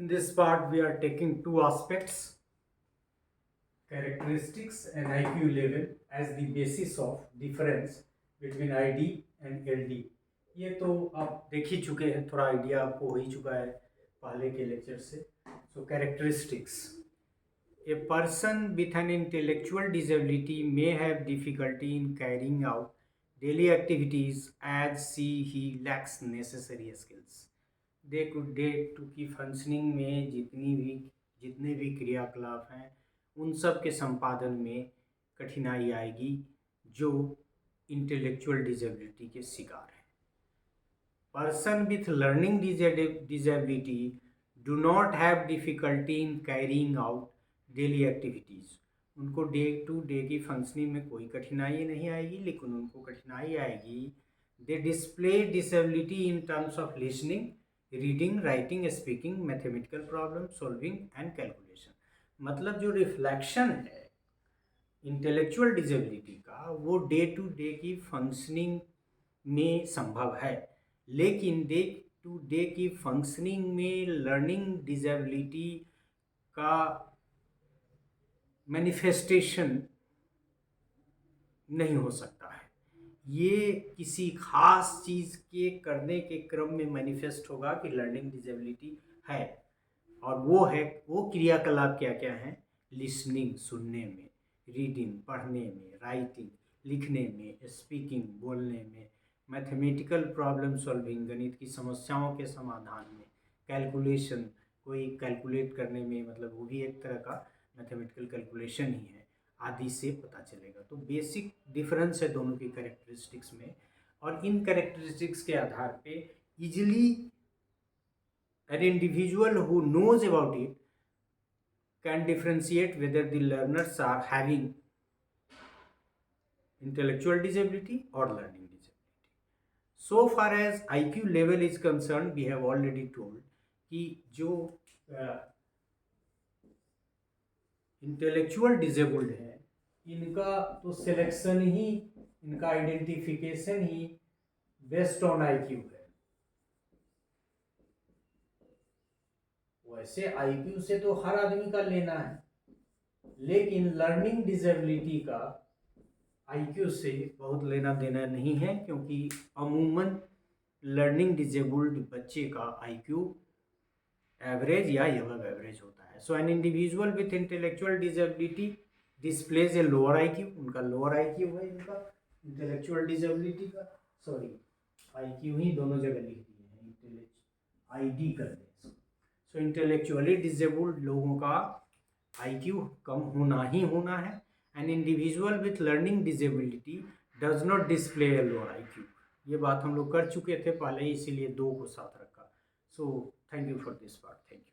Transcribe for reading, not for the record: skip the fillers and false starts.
In this part, we are taking two aspects, characteristics and IQ level as the basis of difference between ID and LD. ये तो आप देख ही चुके हैं, थोड़ा आइडिया आपको हो ही चुका है पहले के लेक्चर से. So characteristics. A person with an intellectual disability may have difficulty in carrying out daily activities as he lacks necessary skills. Day to की फंक्शनिंग में जितने भी क्रियाकलाप हैं उन सब के संपादन में कठिनाई आएगी जो इंटेलेक्चुअल डिजेबिलिटी के शिकार हैं. Person with learning disability do not have difficulty in carrying out daily activities. उनको डे टू डे की फंक्शनिंग में कोई कठिनाई नहीं आएगी, लेकिन उनको कठिनाई आएगी. They display disability in terms of listening, reading, writing, speaking, mathematical problem solving and calculation. मतलब जो रिफ्लेक्शन है इंटेलेक्चुअल डिजेबिलिटी का वो डे टू डे की फंक्शनिंग में संभव है, लेकिन डे टू डे की फंक्शनिंग में लर्निंग डिजेबिलिटी का मैनिफेस्टेशन नहीं हो सकता है. ये किसी खास चीज़ के करने के क्रम में मैनिफेस्ट होगा कि लर्निंग डिजेबिलिटी है, और वो क्रियाकलाप क्या क्या हैं? लिसनिंग, सुनने में, रीडिंग, पढ़ने में, राइटिंग, लिखने में, स्पीकिंग, बोलने में, मैथमेटिकल प्रॉब्लम सॉल्विंग, गणित की समस्याओं के समाधान में, कैलकुलेशन, कोई कैलकुलेट करने में, मतलब वो भी एक तरह का मैथमेटिकल कैलकुलेशन ही है, आदि से पता चलेगा. तो बेसिक डिफरेंस है दोनों की कैरेक्टरिस्टिक्स में, और इन कैरेक्टरिस्टिक्स के आधार पे easily an individual who knows about it can differentiate whether the learners are having intellectual disability or learning disability. So far as IQ level is concerned, we have already told कि जो intellectual disabled है इनका तो selection ही, इनका identification he based on IQ है. वैसे IQ से तो हर आदमी का लेना है, लेकिन लर्निंग डिजेबिलिटी का IQ से बहुत लेना देना नहीं है, क्योंकि अमूमन लर्निंग डिजेबल्ड बच्चे का IQ एवरेज या अबव एवरेज होता है. So an individual with intellectual disability displays a lower IQ. उनका लोअर IQ है, इनका इंटेलेक्चुअल डिजेबिलिटी का, सॉरी IQ ही दोनों जगह लिख दिए हैं, ID कर दें. सो इंटेलेक्चुअली डिजेबल्ड लोगों का IQ कम होना ही होना है. N individual with learning disability does not display A lower IQ. ये बात हम लोग कर चुके थे पहले, इसीलिए दो को साथ रखा. So thank you for this part. Thank you.